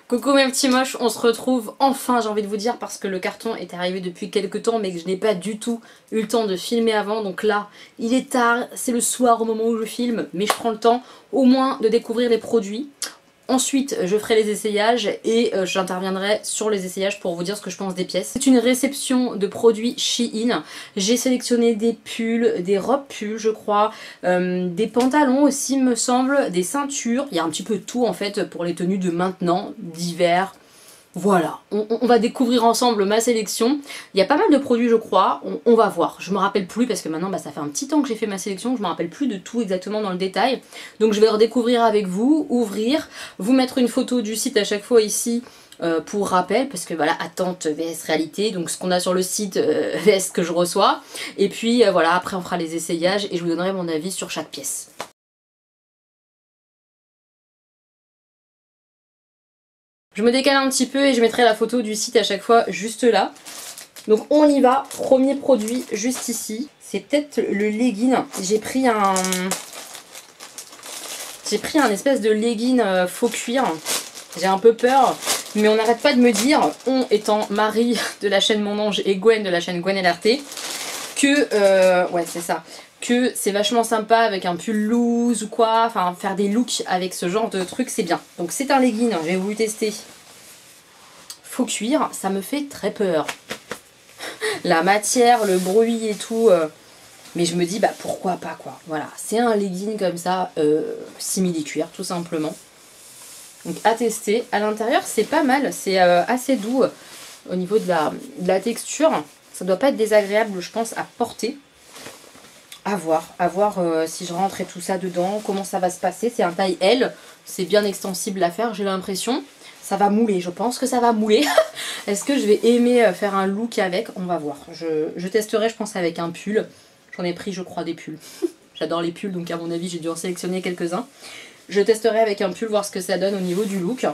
Coucou mes petits moches, on se retrouve enfin, j'ai envie de vous dire, parce que le carton est arrivé depuis quelques temps mais que je n'ai pas du tout eu le temps de filmer avant. Donc là, il est tard, c'est le soir au moment où je filme, mais je prends le temps au moins de découvrir les produits. Ensuite, je ferai les essayages et j'interviendrai sur les essayages pour vous dire ce que je pense des pièces. C'est une réception de produits Shein. J'ai sélectionné des pulls, des robes pulls je crois, des pantalons aussi me semble, des ceintures. Il y a un petit peu de tout en fait pour les tenues de maintenant, d'hiver. Voilà, on va découvrir ensemble ma sélection. Il y a pas mal de produits je crois, on va voir. Je me rappelle plus parce que maintenant ça fait un petit temps que j'ai fait ma sélection, je me rappelle plus de tout exactement dans le détail. Donc je vais redécouvrir avec vous, ouvrir, vous mettre une photo du site à chaque fois ici pour rappel, parce que voilà, attente vs réalité, donc ce qu'on a sur le site vs ce que je reçois. Et puis voilà, après on fera les essayages et je vous donnerai mon avis sur chaque pièce. Je me décale un petit peu et je mettrai la photo du site à chaque fois juste là. Donc on y va, premier produit juste ici. C'est peut-être le legging. J'ai pris un espèce de legging faux cuir. J'ai un peu peur, mais on n'arrête pas de me dire, on étant Marie de la chaîne Mon Ange et Gwen de la chaîne Gwen LRT, que ouais c'est ça, que c'est vachement sympa avec un pull loose ou quoi, enfin faire des looks avec ce genre de truc c'est bien. Donc c'est un legging, j'ai voulu tester. Faux cuir, ça me fait très peur. La matière, le bruit et tout, mais je me dis bah pourquoi pas quoi. Voilà, c'est un legging comme ça, simili-cuir tout simplement. Donc à tester. À l'intérieur c'est pas mal, c'est assez doux au niveau de la texture. Ça doit pas être désagréable je pense à porter. À voir si je rentre et tout ça dedans, comment ça va se passer. C'est un taille L, c'est bien extensible à faire j'ai l'impression. Ça va mouler, je pense que ça va mouler. Est-ce que je vais aimer faire un look avec? On va voir. Je testerai je pense avec un pull. J'en ai pris je crois des pulls. J'adore les pulls donc à mon avis j'ai dû en sélectionner quelques-uns. Je testerai avec un pull voir ce que ça donne au niveau du look.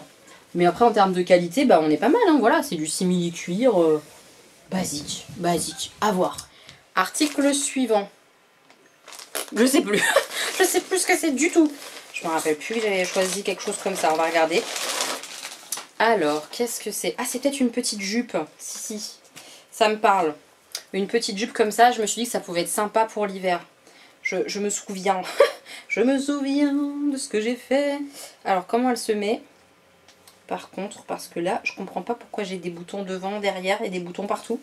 Mais après en termes de qualité, bah on est pas mal hein, voilà. C'est du simili cuir basique, à voir. Article suivant. Je sais plus. Je sais plus ce que c'est du tout. Je me rappelle plus que j'avais choisi quelque chose comme ça. On va regarder. Alors, qu'est-ce que c'est? Ah, c'est peut-être une petite jupe. Si, ça me parle. Une petite jupe comme ça, je me suis dit que ça pouvait être sympa pour l'hiver. Je me souviens. Je me souviens de ce que j'ai fait. Alors, comment elle se met? Par contre, parce que là, je comprends pas pourquoi j'ai des boutons devant, derrière et des boutons partout.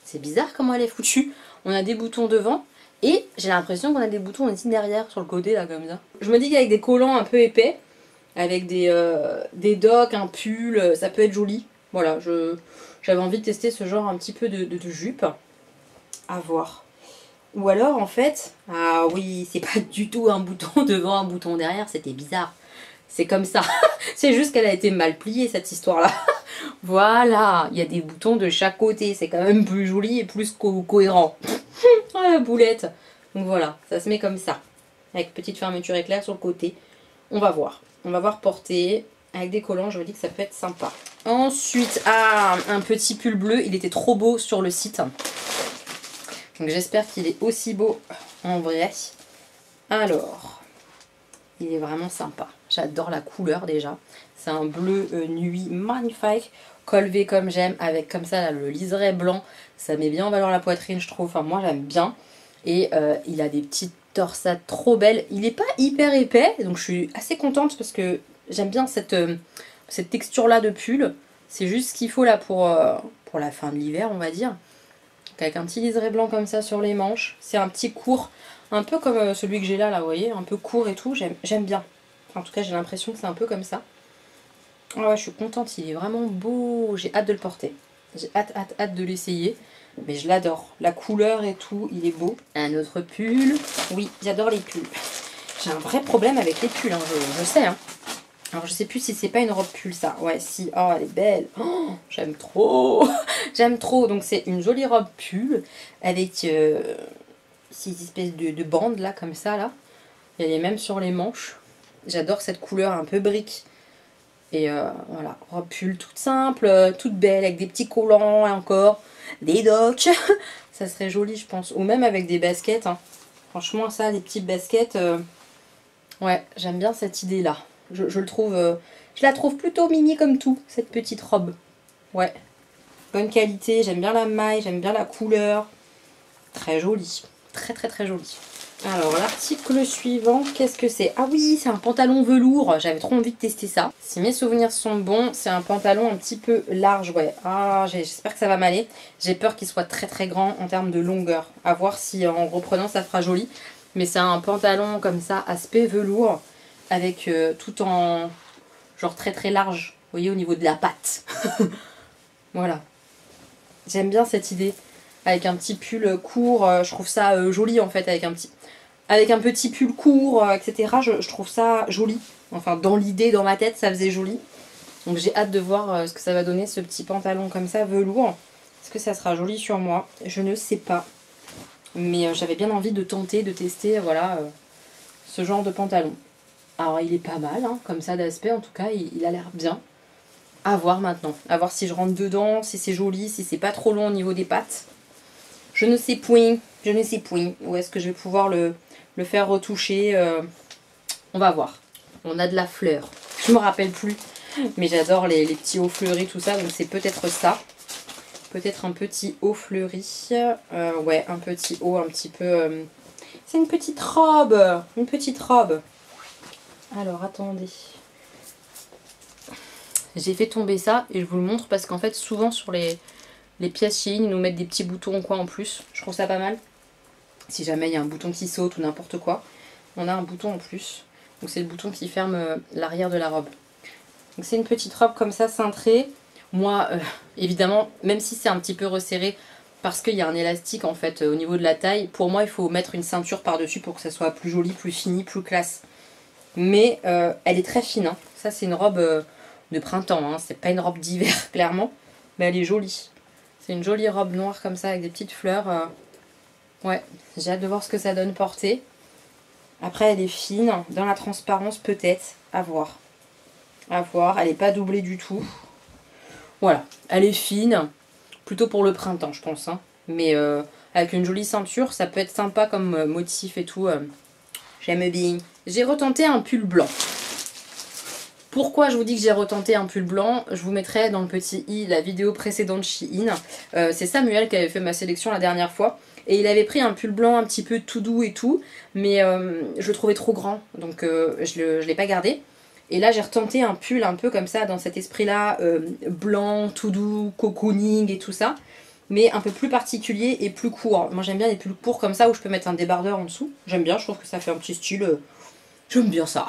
C'est bizarre comment elle est foutue. On a des boutons devant et j'ai l'impression qu'on a des boutons aussi derrière, sur le côté, là, comme ça. Je me dis qu'avec des collants un peu épais, avec des docks, un pull, ça peut être joli. Voilà, j'avais envie de tester ce genre un petit peu de jupe. À voir. Ou alors en fait, ah oui, c'est pas du tout un bouton devant, un bouton derrière, c'était bizarre. C'est comme ça. C'est juste qu'elle a été mal pliée cette histoire-là. Voilà, il y a des boutons de chaque côté, c'est quand même plus joli et plus cohérent. Oh la boulette. Donc voilà, ça se met comme ça. Avec petite fermeture éclair sur le côté. On va voir. On va voir porter. Avec des collants, je me dis que ça peut être sympa. Ensuite, ah, un petit pull bleu. Il était trop beau sur le site. Donc j'espère qu'il est aussi beau en vrai. Alors, il est vraiment sympa. J'adore la couleur déjà. C'est un bleu nuit magnifique. Colvé comme j'aime. Avec comme ça là, le liseré blanc. Ça met bien en valeur la poitrine je trouve. Enfin moi j'aime bien. Et il a des petites torsades trop belles. Il n'est pas hyper épais. Donc je suis assez contente parce que j'aime bien cette texture là de pull. C'est juste ce qu'il faut là pour la fin de l'hiver on va dire. Avec un petit liseré blanc comme ça sur les manches. C'est un petit court. Un peu comme celui que j'ai là, vous voyez. Un peu court et tout. J'aime bien. En tout cas j'ai l'impression que c'est un peu comme ça. Oh, ouais, je suis contente. Il est vraiment beau. J'ai hâte de le porter. J'ai hâte de l'essayer. Mais je l'adore. La couleur et tout, il est beau. Un autre pull. Oui, j'adore les pulls. J'ai un vrai problème avec les pulls, hein, je sais. Hein. Alors je sais plus si c'est pas une robe pull ça. Ouais, si. Oh, elle est belle. Oh, j'aime trop. J'aime trop. Donc c'est une jolie robe pull avec ces espèces de bandes là, comme ça là. Elle est même sur les manches. J'adore cette couleur un peu brique. Et voilà, robe pull toute simple, toute belle, avec des petits collants encore. Des docks, ça serait joli je pense, ou même avec des baskets, hein. Franchement ça, les petites baskets, ouais j'aime bien cette idée là, je le trouve, Je la trouve plutôt mimi comme tout, cette petite robe. Ouais, bonne qualité, j'aime bien la maille, j'aime bien la couleur. Très jolie, très très très jolie. Alors l'article suivant, qu'est-ce que c'est? Ah oui, c'est un pantalon velours, j'avais trop envie de tester ça. Si mes souvenirs sont bons, c'est un pantalon un petit peu large, ouais. Ah, j'espère que ça va m'aller. J'ai peur qu'il soit très très grand en termes de longueur. À voir si en reprenant ça fera joli. Mais c'est un pantalon comme ça, aspect velours, avec tout en genre très très large, vous voyez, au niveau de la patte. Voilà. J'aime bien cette idée. Avec un petit pull court, je trouve ça joli en fait, avec un petit pull court, etc. Je trouve ça joli. Enfin, dans l'idée, dans ma tête, ça faisait joli. Donc j'ai hâte de voir ce que ça va donner, ce petit pantalon comme ça, velours. Est-ce que ça sera joli sur moi? Je ne sais pas. Mais j'avais bien envie de tenter, de tester, voilà, ce genre de pantalon. Alors il est pas mal, hein, comme ça d'aspect, en tout cas, il a l'air bien. À voir maintenant. À voir si je rentre dedans, si c'est joli, si c'est pas trop long au niveau des pattes. Je ne sais point. Je ne sais point. Où est-ce que je vais pouvoir le faire retoucher, on va voir. On a de la fleur. Je me rappelle plus. Mais j'adore les petits hauts fleuris, tout ça. Donc c'est peut-être ça. Peut-être un petit haut fleuri. Ouais, un petit haut un petit peu... C'est une petite robe. Une petite robe. Alors, attendez. J'ai fait tomber ça et je vous le montre parce qu'en fait, souvent sur les pièces Shein, ils nous mettent des petits boutons en coin en plus. Je trouve ça pas mal. Si jamais il y a un bouton qui saute ou n'importe quoi, on a un bouton en plus. Donc c'est le bouton qui ferme l'arrière de la robe. Donc c'est une petite robe comme ça, cintrée. Moi, évidemment, même si c'est un petit peu resserré, parce qu'il y a un élastique en fait au niveau de la taille, pour moi il faut mettre une ceinture par-dessus pour que ça soit plus joli, plus fini, plus classe. Mais elle est très fine. Hein. Ça c'est une robe de printemps, hein. C'est pas une robe d'hiver clairement, mais elle est jolie. C'est une jolie robe noire comme ça avec des petites fleurs. Ouais, j'ai hâte de voir ce que ça donne portée. Après elle est fine, dans la transparence peut-être, à voir. À voir, elle n'est pas doublée du tout. Voilà, elle est fine, plutôt pour le printemps je pense. Hein. Mais avec une jolie ceinture, ça peut être sympa comme motif et tout. J'aime bien. J'ai retenté un pull blanc. Pourquoi je vous dis que j'ai retenté un pull blanc? Je vous mettrai dans le petit i la vidéo précédente Shein. C'est Samuel qui avait fait ma sélection la dernière fois. Et il avait pris un pull blanc un petit peu tout doux et tout. Mais je le trouvais trop grand. Donc je ne l'ai pas gardé. Et là j'ai retenté un pull un peu comme ça dans cet esprit-là. Blanc, tout doux, cocooning et tout ça. Mais un peu plus particulier et plus court. Moi j'aime bien les pulls courts comme ça où je peux mettre un débardeur en dessous. J'aime bien, je trouve que ça fait un petit style... J'aime bien ça.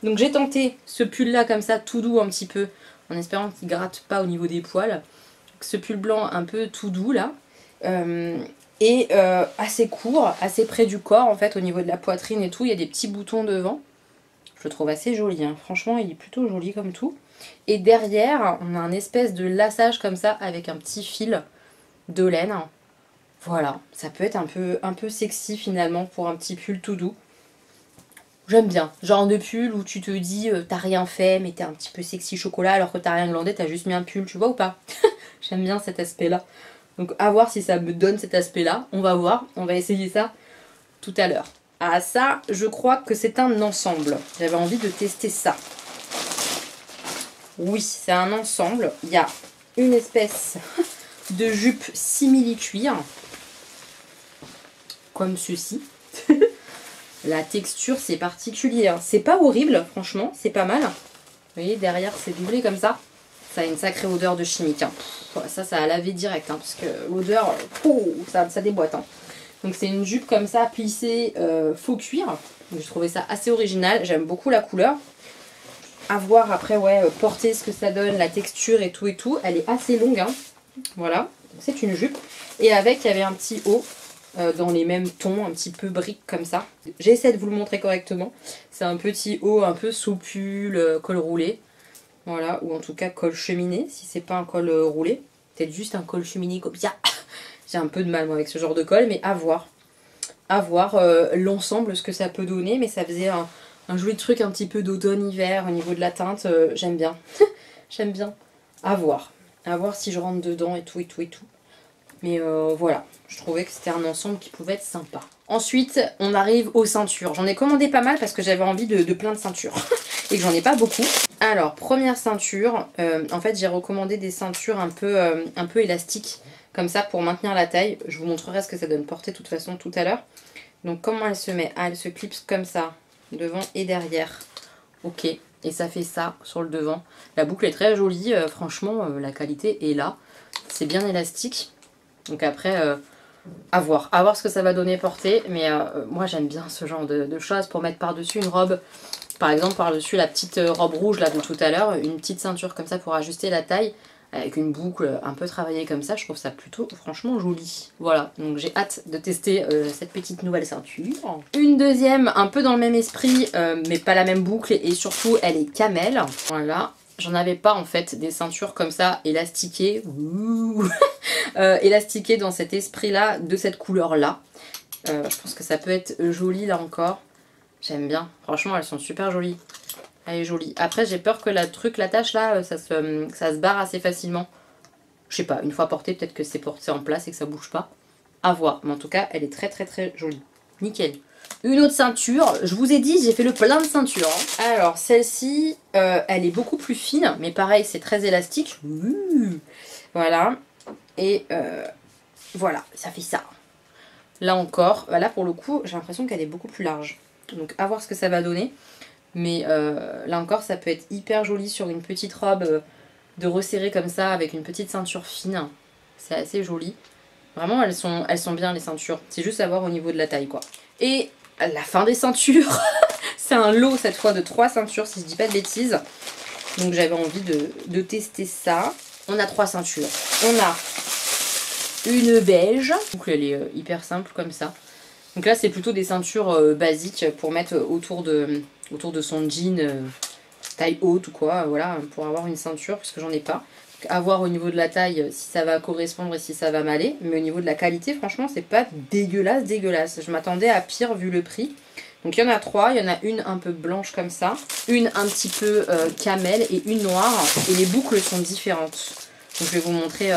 Donc j'ai tenté ce pull là comme ça, tout doux un petit peu, en espérant qu'il gratte pas au niveau des poils. Ce pull blanc un peu tout doux là. Assez court, assez près du corps en fait, au niveau de la poitrine et tout. Il y a des petits boutons devant. Je le trouve assez joli. Hein. Franchement, il est plutôt joli comme tout. Et derrière, on a un espèce de laçage comme ça avec un petit fil de laine. Voilà, ça peut être un peu sexy finalement pour un petit pull tout doux. J'aime bien, genre de pull où tu te dis t'as rien fait mais t'es un petit peu sexy chocolat alors que t'as rien glandé, t'as juste mis un pull, tu vois ou pas? J'aime bien cet aspect là. Donc à voir si ça me donne cet aspect là, on va voir, on va essayer ça tout à l'heure. Ah ça, je crois que c'est un ensemble, j'avais envie de tester ça. Oui, c'est un ensemble, il y a une espèce de jupe simili-cuir, comme ceci. La texture c'est particulier, hein. C'est pas horrible franchement, c'est pas mal. Vous voyez derrière c'est doublé comme ça. Ça a une sacrée odeur de chimique. Hein. Ça a lavé direct hein, parce que l'odeur, ça déboîte. Hein. Donc c'est une jupe comme ça plissée faux cuir. Donc, je trouvais ça assez original, j'aime beaucoup la couleur. À voir après ouais porter ce que ça donne, la texture et tout. Elle est assez longue. Hein. Voilà, c'est une jupe. Et avec il y avait un petit haut. Dans les mêmes tons, un petit peu brique comme ça. J'essaie de vous le montrer correctement. C'est un petit haut un peu soupule, col roulé. Voilà, ou en tout cas col cheminé, si c'est pas un col roulé. Peut-être juste un col cheminé comme ça. J'ai un peu de mal moi avec ce genre de col, mais à voir. À voir l'ensemble, ce que ça peut donner. Mais ça faisait un joli truc un petit peu d'automne-hiver au niveau de la teinte. J'aime bien. J'aime bien. À voir. À voir si je rentre dedans et tout. Mais voilà, je trouvais que c'était un ensemble qui pouvait être sympa. Ensuite, on arrive aux ceintures. J'en ai commandé pas mal parce que j'avais envie de plein de ceintures. Et que j'en ai pas beaucoup. Alors, première ceinture, en fait j'ai recommandé des ceintures un peu élastiques, comme ça pour maintenir la taille. Je vous montrerai ce que ça donne porter de toute façon tout à l'heure. Donc comment elle se met? Ah, elle se clipse comme ça, devant et derrière. Ok, et ça fait ça sur le devant. La boucle est très jolie, franchement la qualité est là. C'est bien élastique. Donc après, à voir ce que ça va donner porter. Mais moi j'aime bien ce genre de choses pour mettre par-dessus une robe. Par exemple par-dessus la petite robe rouge là de tout à l'heure, une petite ceinture comme ça pour ajuster la taille. Avec une boucle un peu travaillée comme ça, je trouve ça plutôt franchement joli. Voilà, donc j'ai hâte de tester cette petite nouvelle ceinture. Une deuxième, un peu dans le même esprit, mais pas la même boucle, et surtout elle est camel. Voilà, j'en avais pas en fait des ceintures comme ça, élastiquées. Élastiquées dans cet esprit-là, de cette couleur-là. Je pense que ça peut être joli là encore. J'aime bien, franchement elles sont super jolies. Elle est jolie. Après j'ai peur que la tâche là, ça se barre assez facilement. Je sais pas, une fois portée, peut-être que c'est porté en place et que ça bouge pas. À voir. Mais en tout cas, elle est très très très jolie. Nickel. Une autre ceinture. Je vous ai dit, j'ai fait le plein de ceintures. Hein. Alors celle-ci, elle est beaucoup plus fine. Mais pareil, c'est très élastique. Voilà. Et voilà, ça fait ça. Là encore, là pour le coup, j'ai l'impression qu'elle est beaucoup plus large. Donc à voir ce que ça va donner. Mais là encore, ça peut être hyper joli sur une petite robe de resserrer comme ça avec une petite ceinture fine. C'est assez joli. Vraiment, elles sont bien les ceintures. C'est juste à voir au niveau de la taille, quoi. Et la fin des ceintures. C'est un lot cette fois de 3 ceintures, si je dis pas de bêtises. Donc j'avais envie de tester ça. On a 3 ceintures. On a une beige. Donc elle est hyper simple comme ça. Donc là, c'est plutôt des ceintures basiques pour mettre autour de son jean taille haute ou quoi, voilà, pour avoir une ceinture, puisque j'en ai pas. Donc, à voir au niveau de la taille si ça va correspondre et si ça va m'aller. Mais au niveau de la qualité, franchement, c'est pas dégueulasse. Je m'attendais à pire vu le prix. Donc il y en a 3, il y en a une un peu blanche comme ça, une un petit peu camel et une noire. Et les boucles sont différentes. Donc je vais vous montrer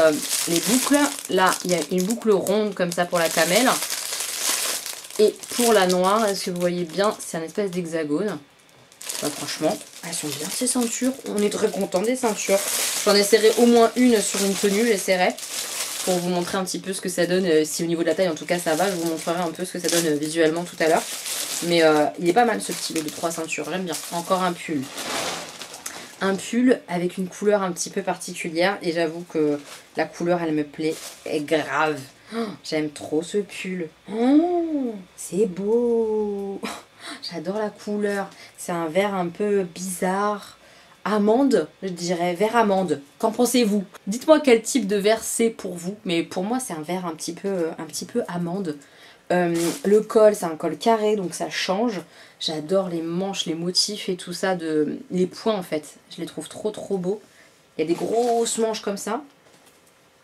les boucles. Là, il y a une boucle ronde comme ça pour la camel. Et pour la noire, est-ce que vous voyez bien, c'est un espèce d'hexagone. Bah, franchement, elles sont bien ces ceintures. On est très content des ceintures. J'en essaierai au moins une sur une tenue, j'essaierai. Pour vous montrer un petit peu ce que ça donne. Si au niveau de la taille, en tout cas, ça va. Je vous montrerai un peu ce que ça donne visuellement tout à l'heure. Mais il est pas mal ce petit lot de 3 ceintures. J'aime bien. Encore un pull. Un pull avec une couleur un petit peu particulière. Et j'avoue que la couleur, elle me plaît grave. Oh, j'aime trop ce pull. Oh, c'est beau. J'adore la couleur. C'est un vert un peu bizarre. Amande, je dirais vert amande. Qu'en pensez-vous? Dites-moi quel type de vert c'est pour vous. Mais pour moi, c'est un vert un petit peu amande. Le col, c'est un col carré, donc ça change. J'adore les manches, les motifs et tout ça. Les points, en fait. Je les trouve trop beaux. Il y a des grosses manches comme ça.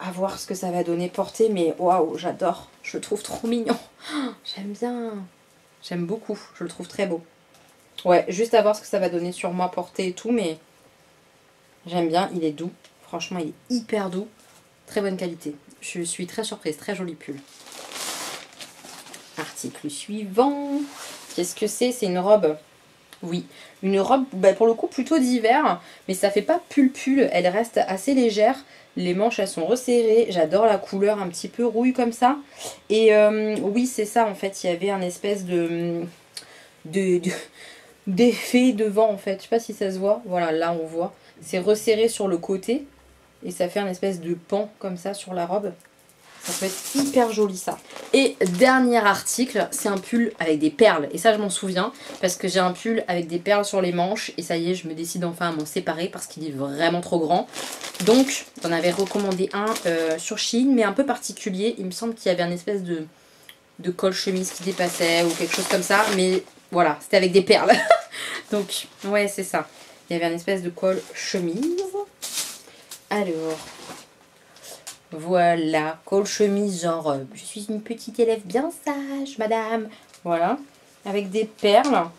À voir ce que ça va donner porter, mais waouh, j'adore. Je le trouve trop mignon. J'aime bien. J'aime beaucoup. Je le trouve très beau. Ouais, juste à voir ce que ça va donner sur moi porter et tout, mais j'aime bien. Il est doux. Franchement, il est hyper doux. Très bonne qualité. Je suis très surprise. Très joli pull. Article suivant. Qu'est-ce que c'est? C'est une robe. Oui, une robe bah, pour le coup plutôt d'hiver, mais ça fait pas pull. Elle reste assez légère. Les manches elles sont resserrées, j'adore la couleur un petit peu rouille comme ça. Et oui c'est ça en fait, il y avait un espèce d'effet devant en fait, je sais pas si ça se voit, voilà là on voit. C'est resserré sur le côté et ça fait un espèce de pan comme ça sur la robe. Ça peut être hyper joli ça. Et dernier article, c'est un pull avec des perles. Et ça je m'en souviens parce que j'ai un pull avec des perles sur les manches. Et ça y est, je me décide enfin à m'en séparer parce qu'il est vraiment trop grand. Donc j'en avais recommandé un sur Shein mais un peu particulier. Il me semble qu'il y avait un espèce de col chemise qui dépassait ou quelque chose comme ça. Mais voilà, c'était avec des perles. Donc ouais c'est ça. Il y avait un espèce de col chemise. Alors... Voilà, col chemise genre je suis une petite élève bien sage madame. Voilà, avec des perles.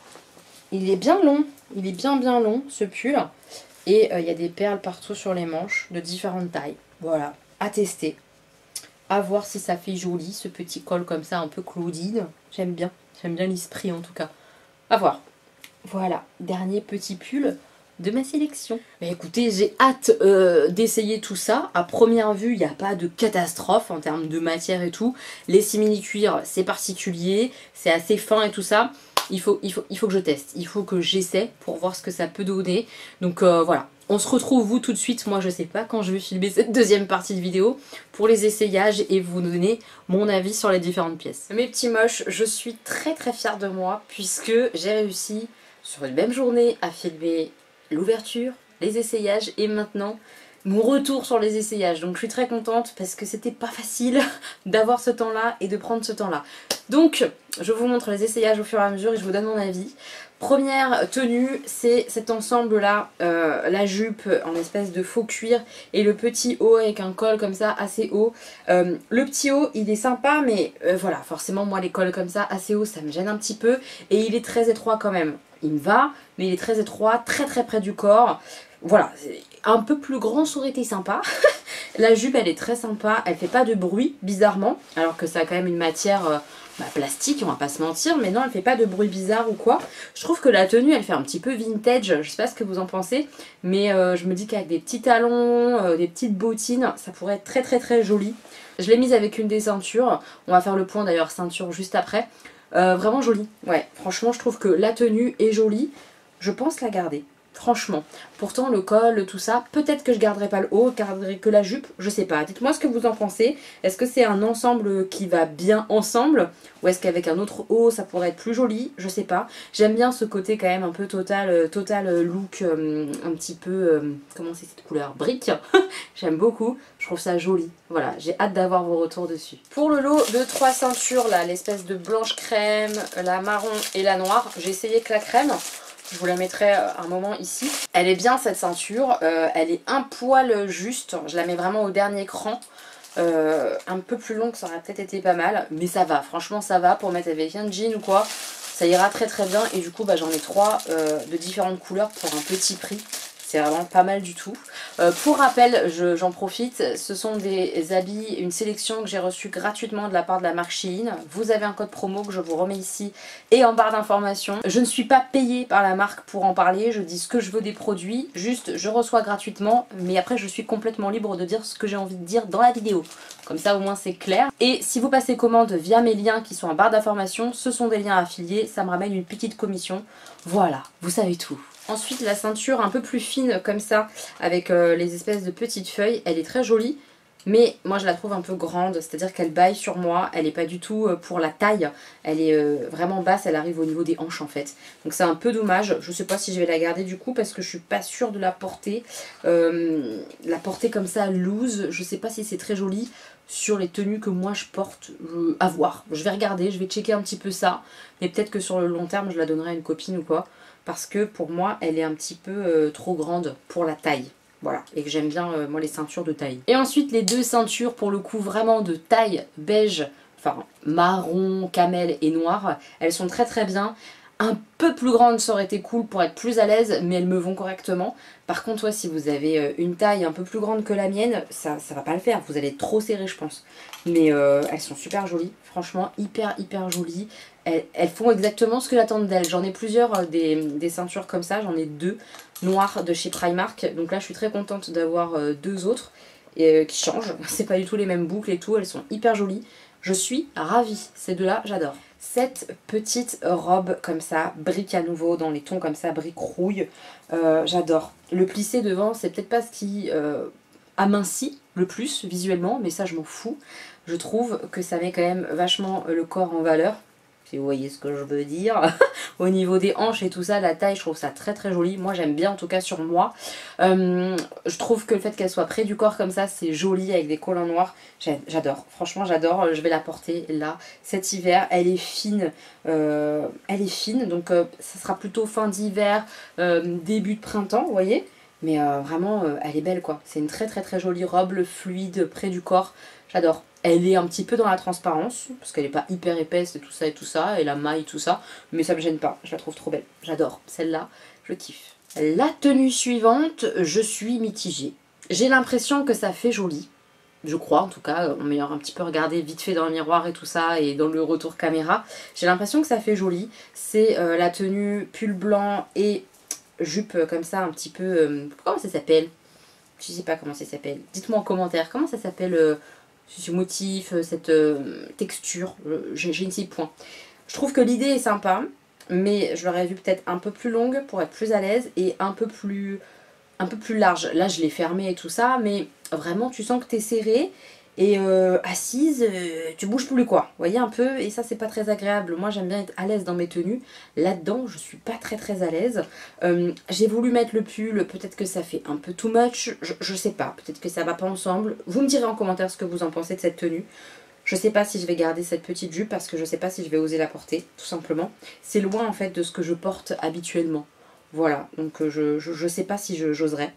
Il est bien long, il est bien long ce pull. Et il y a des perles partout sur les manches de différentes tailles. Voilà, à tester. À voir si ça fait joli ce petit col comme ça un peu Claudine. J'aime bien l'esprit en tout cas. À voir. Voilà, dernier petit pull. de ma sélection. Mais écoutez, j'ai hâte d'essayer tout ça. À première vue, il n'y a pas de catastrophe en termes de matière et tout. Les simili-cuirs, c'est particulier, c'est assez fin et tout ça. Il faut que je teste, il faut que j'essaie pour voir ce que ça peut donner. Donc voilà, on se retrouve vous tout de suite, moi je sais pas quand je vais filmer cette deuxième partie de vidéo pour les essayages et vous donner mon avis sur les différentes pièces. Mes petits moches, je suis très fière de moi puisque j'ai réussi sur une même journée à filmer l'ouverture, les essayages et maintenant mon retour sur les essayages. Donc je suis très contente parce que c'était pas facile d'avoir ce temps là et de prendre ce temps là. Donc je vous montre les essayages au fur et à mesure et je vous donne mon avis. Première tenue, c'est cet ensemble là, la jupe en espèce de faux cuir et le petit haut avec un col comme ça assez haut. Le petit haut il est sympa mais voilà, forcément moi les cols comme ça assez haut ça me gêne un petit peu et il est très étroit quand même. Il me va mais il est très étroit, très près du corps. Voilà, un peu plus grand ça aurait été sympa. La jupe elle est très sympa, elle fait pas de bruit bizarrement alors que ça a quand même une matière plastique, on va pas se mentir, mais non elle fait pas de bruit bizarre ou quoi. Je trouve que la tenue elle fait un petit peu vintage, je sais pas ce que vous en pensez, mais je me dis qu'avec des petits talons, des petites bottines, ça pourrait être très joli. Je l'ai mise avec une des ceintures, on va faire le point d'ailleurs ceinture juste après. Vraiment jolie, ouais, franchement je trouve que la tenue est jolie, je pense la garder. Franchement, pourtant le col, tout ça, peut-être que je garderai pas le haut, je garderai que la jupe, je sais pas. Dites-moi ce que vous en pensez. Est-ce que c'est un ensemble qui va bien ensemble ou est-ce qu'avec un autre haut ça pourrait être plus joli? Je sais pas. J'aime bien ce côté quand même un peu total look, un petit peu, comment c'est cette couleur? Brique. J'aime beaucoup, je trouve ça joli. Voilà, j'ai hâte d'avoir vos retours dessus. Pour le lot de 3 ceintures là, l'espèce de blanche crème, la marron et la noire, j'ai essayé que la crème. Je vous la mettrai un moment ici. Elle est bien cette ceinture, elle est un poil juste, je la mets vraiment au dernier cran. Un peu plus longue ça aurait peut-être été pas mal, mais ça va, franchement ça va pour mettre avec un jean ou quoi. Ça ira très bien et du coup j'en ai 3 de différentes couleurs pour un petit prix. C'est vraiment pas mal du tout. Pour rappel, j'en profite, ce sont des habits, une sélection que j'ai reçue gratuitement de la part de la marque Shein. Vous avez un code promo que je vous remets ici et en barre d'informations. Je ne suis pas payée par la marque pour en parler, je dis ce que je veux des produits, juste je reçois gratuitement, mais après je suis complètement libre de dire ce que j'ai envie de dire dans la vidéo. Comme ça au moins c'est clair. Et si vous passez commande via mes liens qui sont en barre d'informations, ce sont des liens affiliés, ça me ramène une petite commission. Voilà, vous savez tout. Ensuite la ceinture un peu plus fine comme ça avec les espèces de petites feuilles, elle est très jolie mais moi je la trouve un peu grande, c'est à dire qu'elle baille sur moi, elle n'est pas du tout pour la taille, elle est vraiment basse, elle arrive au niveau des hanches en fait, donc c'est un peu dommage. Je sais pas si je vais la garder du coup parce que je suis pas sûre de la porter comme ça loose, je sais pas si c'est très joli sur les tenues que moi je porte, à voir, je vais regarder, je vais checker un petit peu ça, mais peut-être que sur le long terme je la donnerai à une copine ou quoi. Parce que pour moi elle est un petit peu trop grande pour la taille. Voilà, et que j'aime bien moi les ceintures de taille. Et ensuite les deux ceintures pour le coup vraiment de taille beige, enfin marron, camel et noir, elles sont très bien. Un peu plus grande ça aurait été cool pour être plus à l'aise, mais elles me vont correctement. Par contre ouais, si vous avez une taille un peu plus grande que la mienne, ça va pas le faire, vous allez être trop serré je pense. Mais elles sont super jolies, franchement hyper jolies. Elles font exactement ce que j'attends d'elles. J'en ai plusieurs des ceintures comme ça, j'en ai 2 noires de chez Primark. Donc là je suis très contente d'avoir 2 autres qui changent. C'est pas du tout les mêmes boucles et tout, elles sont hyper jolies. Je suis ravie, ces deux-là j'adore. Cette petite robe comme ça, brique à nouveau, dans les tons comme ça, brique rouille, j'adore. Le plissé devant, c'est peut-être pas ce qui amincit le plus visuellement, mais ça je m'en fous. Je trouve que ça met quand même vachement le corps en valeur. Si vous voyez ce que je veux dire. Au niveau des hanches et tout ça, la taille, je trouve ça très joli. Moi j'aime bien en tout cas sur moi. Je trouve que le fait qu'elle soit près du corps comme ça, c'est joli avec des collants noirs. J'adore, franchement j'adore. Je vais la porter là cet hiver. Elle est fine, donc ça sera plutôt fin d'hiver, début de printemps, vous voyez. Mais vraiment, elle est belle quoi. C'est une très jolie robe, fluide, près du corps. J'adore. Elle est un petit peu dans la transparence, parce qu'elle n'est pas hyper épaisse et tout ça, et la maille, tout ça. Mais ça me gêne pas, je la trouve trop belle. J'adore, celle-là, je kiffe. La tenue suivante, je suis mitigée. J'ai l'impression que ça fait joli. Je crois en tout cas, en m'ayant un petit peu regardé vite fait dans le miroir et tout ça, et dans le retour caméra. J'ai l'impression que ça fait joli. C'est la tenue pull blanc et jupe comme ça un petit peu... comment ça s'appelle? Je sais pas comment ça s'appelle. Dites-moi en commentaire comment ça s'appelle ce motif, cette texture. Je ne sais point. Je trouve que l'idée est sympa, mais je l'aurais vu peut-être un peu plus longue pour être plus à l'aise et un peu plus large. Là, je l'ai fermé et tout ça, mais vraiment, tu sens que t'es serré et assise, tu bouges plus quoi. Vous voyez un peu, et ça, c'est pas très agréable. Moi, j'aime bien être à l'aise dans mes tenues. Là-dedans, je suis pas très à l'aise. J'ai voulu mettre le pull, peut-être que ça fait un peu too much, je sais pas. Peut-être que ça va pas ensemble. Vous me direz en commentaire ce que vous en pensez de cette tenue. Je sais pas si je vais garder cette petite jupe parce que je sais pas si je vais oser la porter, tout simplement. C'est loin en fait de ce que je porte habituellement. Voilà, donc je sais pas si j'oserais.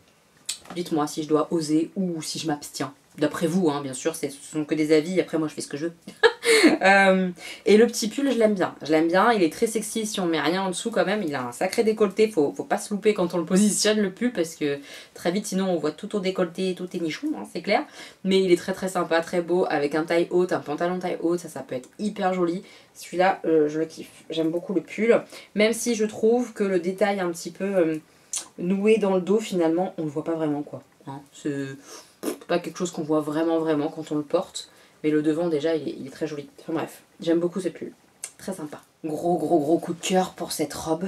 Dites-moi si je dois oser ou si je m'abstiens. D'après vous, hein, bien sûr, ce sont que des avis, après moi je fais ce que je veux. Et le petit pull, je l'aime bien. Je l'aime bien, il est très sexy si on met rien en dessous quand même. Il a un sacré décolleté, faut pas se louper quand on le positionne le pull parce que très vite sinon on voit tout au décolleté, tout est nichon, hein, c'est clair. Mais il est très sympa, très beau, avec un taille haute, un pantalon taille haute, ça peut être hyper joli. Celui-là, je le kiffe. J'aime beaucoup le pull, même si je trouve que le détail un petit peu noué dans le dos, finalement, on le voit pas vraiment quoi. Hein, c'est pas quelque chose qu'on voit vraiment quand on le porte. Mais le devant déjà il est très joli. Enfin bref, j'aime beaucoup ce pull. Très sympa. Gros coup de cœur pour cette robe.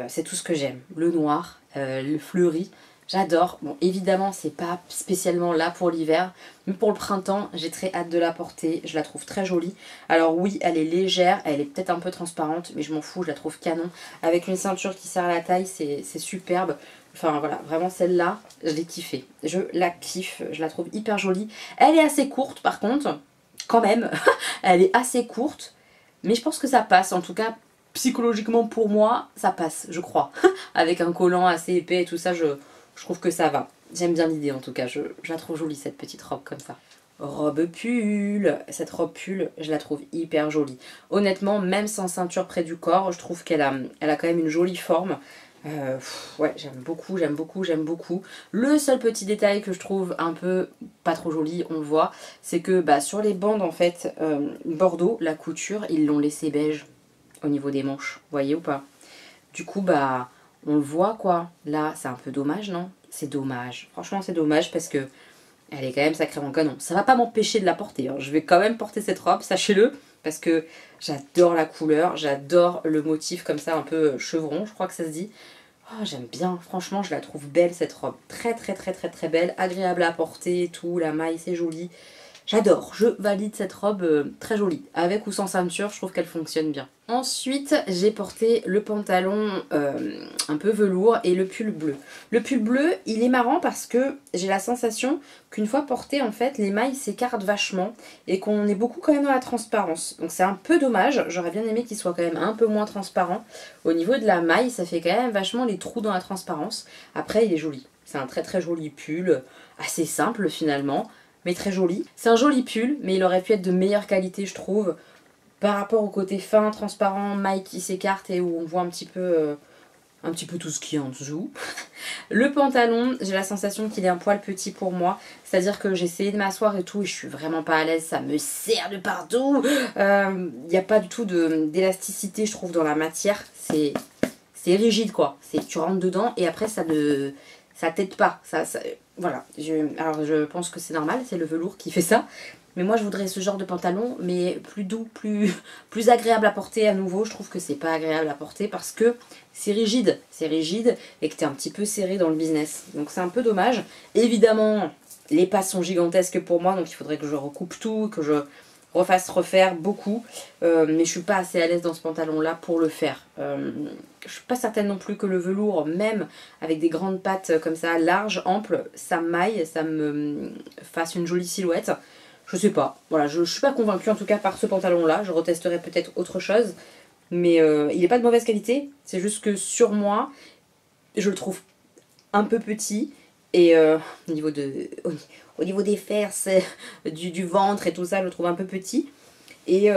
C'est tout ce que j'aime. Le noir, le fleuri. J'adore. Bon évidemment c'est pas spécialement là pour l'hiver. Mais pour le printemps j'ai très hâte de la porter. Je la trouve très jolie. Alors oui elle est légère. Elle est peut-être un peu transparente. Mais je m'en fous. Je la trouve canon. Avec une ceinture qui serre à la taille c'est superbe. Enfin voilà, vraiment celle-là, je l'ai kiffée. Je la kiffe, je la trouve hyper jolie. Elle est assez courte par contre, quand même. Elle est assez courte, mais je pense que ça passe. En tout cas, psychologiquement pour moi, ça passe, je crois. Avec un collant assez épais et tout ça, je trouve que ça va. J'aime bien l'idée en tout cas, je la trouve jolie cette petite robe comme ça. Robe pull, cette robe pull, je la trouve hyper jolie. Honnêtement, même sans ceinture près du corps, je trouve qu'elle a quand même une jolie forme. Ouais, j'aime beaucoup. Le seul petit détail que je trouve un peu pas trop joli, on le voit, c'est que sur les bandes en fait, Bordeaux, la couture, ils l'ont laissé beige au niveau des manches, vous voyez ou pas? Du coup, on le voit quoi. Là, c'est un peu dommage, non? C'est dommage. Franchement, c'est dommage parce que elle est quand même sacrément canon. Ça va pas m'empêcher de la porter, hein. Je vais quand même porter cette robe, sachez-le, parce que j'adore la couleur, j'adore le motif comme ça, un peu chevron, je crois que ça se dit. Oh, j'aime bien, franchement, je la trouve belle cette robe. Très belle, agréable à porter et tout, la maille c'est joli. J'adore, je valide cette robe très jolie. Avec ou sans ceinture, je trouve qu'elle fonctionne bien. Ensuite, j'ai porté le pantalon un peu velours et le pull bleu. Le pull bleu, il est marrant parce que j'ai la sensation qu'une fois porté, en fait, les mailles s'écartent vachement et qu'on est beaucoup quand même dans la transparence. Donc c'est un peu dommage, j'aurais bien aimé qu'il soit quand même un peu moins transparent. Au niveau de la maille, ça fait quand même vachement les trous dans la transparence. Après, il est joli. C'est un très joli pull, assez simple finalement, mais très joli. C'est un joli pull, mais il aurait pu être de meilleure qualité, je trouve, par rapport au côté fin, transparent, maille qui s'écarte et où on voit un petit peu tout ce qui est en dessous. Le pantalon, j'ai la sensation qu'il est un poil petit pour moi, c'est-à-dire que j'ai essayé de m'asseoir et tout et je suis vraiment pas à l'aise, ça me serre de partout. Il n'y a pas du tout d'élasticité, je trouve, dans la matière. C'est rigide quoi. Tu rentres dedans et après ça t'aide pas. Voilà. Alors je pense que c'est normal, c'est le velours qui fait ça. Mais moi je voudrais ce genre de pantalon, mais plus doux, plus agréable à porter à nouveau. Je trouve que c'est pas agréable à porter parce que c'est rigide et que t'es un petit peu serré dans le business. Donc c'est un peu dommage. Évidemment, les pas sont gigantesques pour moi, donc il faudrait que je recoupe tout, que je refasse refaire beaucoup. Mais je suis pas assez à l'aise dans ce pantalon là pour le faire. Je suis pas certaine non plus que le velours, même avec des grandes pattes comme ça, larges, amples, ça maille, ça me fasse une jolie silhouette. Je sais pas, voilà, je suis pas convaincue en tout cas par ce pantalon là, je retesterai peut-être autre chose, mais il est pas de mauvaise qualité, c'est juste que sur moi, je le trouve un peu petit, et au niveau des fesses, du ventre et tout ça, je le trouve un peu petit, et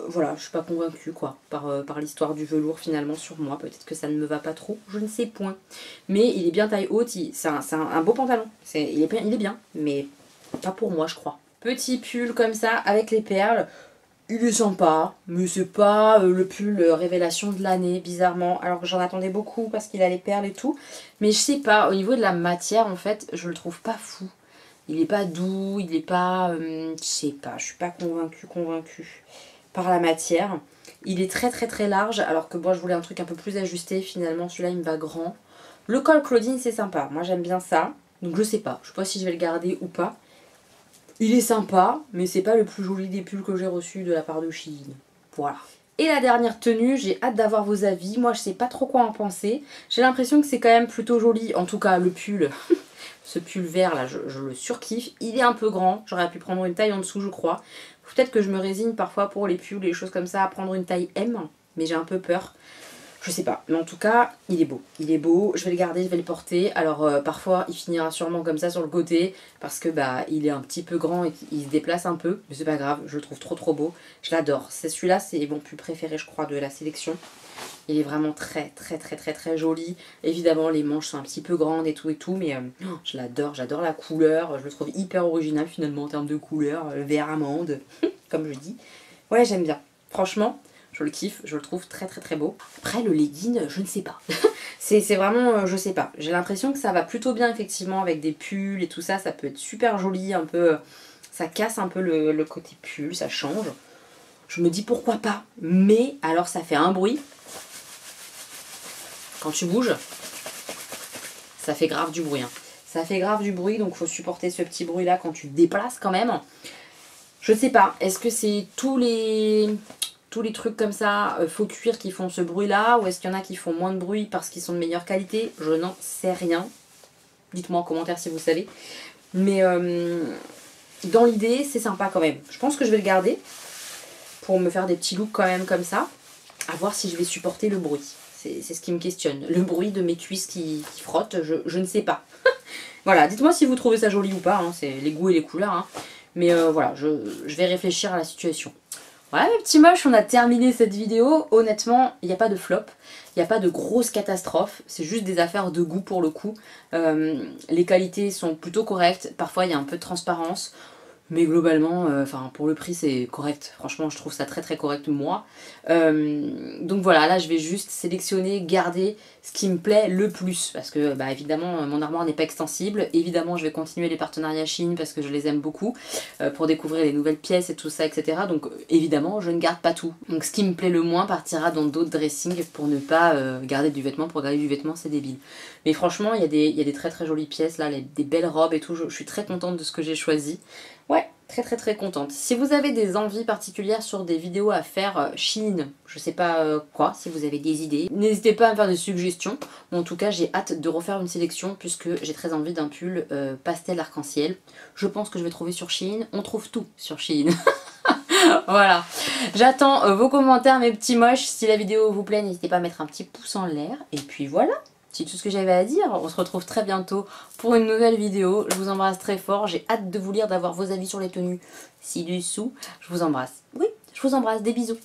voilà, je suis pas convaincue quoi, par l'histoire du velours finalement sur moi, peut-être que ça ne me va pas trop, je ne sais point, mais il est bien taille haute, c'est un beau pantalon, il est bien, mais pas pour moi je crois. Petit pull comme ça avec les perles. Il est sympa, mais c'est pas le pull révélation de l'année, bizarrement. Alors que j'en attendais beaucoup parce qu'il a les perles et tout. Mais je sais pas, au niveau de la matière, en fait, je le trouve pas fou. Il est pas doux, il est pas... je sais pas, je suis pas convaincue par la matière. Il est très très très large, alors que moi je voulais un truc un peu plus ajusté. Finalement, celui-là, il me va grand. Le col Claudine, c'est sympa. Moi, j'aime bien ça. Donc je sais pas. Je sais pas si je vais le garder ou pas. Il est sympa, mais c'est pas le plus joli des pulls que j'ai reçu de la part de Shein. Voilà. Et la dernière tenue, j'ai hâte d'avoir vos avis. Moi, je sais pas trop quoi en penser. J'ai l'impression que c'est quand même plutôt joli. En tout cas, le pull, ce pull vert là, je le surkiffe. Il est un peu grand. J'aurais pu prendre une taille en dessous, je crois. Peut-être que je me résigne parfois pour les pulls et les choses comme ça à prendre une taille M. Mais j'ai un peu peur. Je sais pas, mais en tout cas, il est beau. Il est beau, je vais le garder, je vais le porter. Alors parfois, il finira sûrement comme ça sur le côté parce que bah il est un petit peu grand et qu'il se déplace un peu. Mais c'est pas grave, je le trouve trop trop beau. Je l'adore. Celui-là, c'est mon pull préféré, je crois, de la sélection. Il est vraiment très très très très très joli. Évidemment, les manches sont un petit peu grandes et tout, mais je l'adore. J'adore la couleur. Je le trouve hyper original finalement en termes de couleur. Vert amande, comme je dis. Ouais, j'aime bien. Franchement... je le kiffe, je le trouve très très très beau. Après le legging, je ne sais pas. c'est vraiment, je sais pas. J'ai l'impression que ça va plutôt bien effectivement avec des pulls et tout ça. Ça peut être super joli, un peu... ça casse un peu le côté pull, ça change. Je me dis pourquoi pas. Mais alors ça fait un bruit. Quand tu bouges, ça fait grave du bruit. Hein. Ça fait grave du bruit, donc faut supporter ce petit bruit là quand tu te déplaces quand même. Je sais pas, est-ce que c'est tous les trucs comme ça, faux cuir qui font ce bruit là, ou est-ce qu'il y en a qui font moins de bruit parce qu'ils sont de meilleure qualité? Je n'en sais rien. Dites-moi en commentaire si vous savez. Mais dans l'idée, c'est sympa quand même. Je pense que je vais le garder pour me faire des petits looks quand même comme ça. À voir si je vais supporter le bruit. C'est ce qui me questionne. Le bruit de mes cuisses qui frottent, je ne sais pas. Voilà, dites-moi si vous trouvez ça joli ou pas. Hein. C'est les goûts et les couleurs. Hein. Mais voilà, je vais réfléchir à la situation. Voilà mes petits moches, on a terminé cette vidéo. Honnêtement, il n'y a pas de flop, il n'y a pas de grosse catastrophe. C'est juste des affaires de goût pour le coup. Les qualités sont plutôt correctes. Parfois, il y a un peu de transparence. Mais globalement, pour le prix, c'est correct. Franchement, je trouve ça très très correct moi. Donc voilà, là, je vais juste sélectionner, garder ce qui me plaît le plus. Parce que, bah, évidemment, mon armoire n'est pas extensible. Évidemment, je vais continuer les partenariats Shein parce que je les aime beaucoup. Pour découvrir les nouvelles pièces et tout ça, etc. Donc, évidemment, je ne garde pas tout. Donc, ce qui me plaît le moins partira dans d'autres dressings pour ne pas garder du vêtement. Pour garder du vêtement, c'est débile. Mais franchement, il y a des très très jolies pièces là, des belles robes et tout. Je suis très contente de ce que j'ai choisi. Ouais, très très très contente. Si vous avez des envies particulières sur des vidéos à faire Shein, je sais pas quoi, si vous avez des idées, n'hésitez pas à me faire des suggestions. En tout cas, j'ai hâte de refaire une sélection puisque j'ai très envie d'un pull pastel arc-en-ciel. Je pense que je vais trouver sur Shein. On trouve tout sur Shein. Voilà. J'attends vos commentaires mes petits moches. Si la vidéo vous plaît, n'hésitez pas à mettre un petit pouce en l'air. Et puis voilà. C'est tout ce que j'avais à dire. On se retrouve très bientôt pour une nouvelle vidéo. Je vous embrasse très fort. J'ai hâte de vous lire, d'avoir vos avis sur les tenues ci-dessous. Je vous embrasse. Oui, je vous embrasse. Des bisous.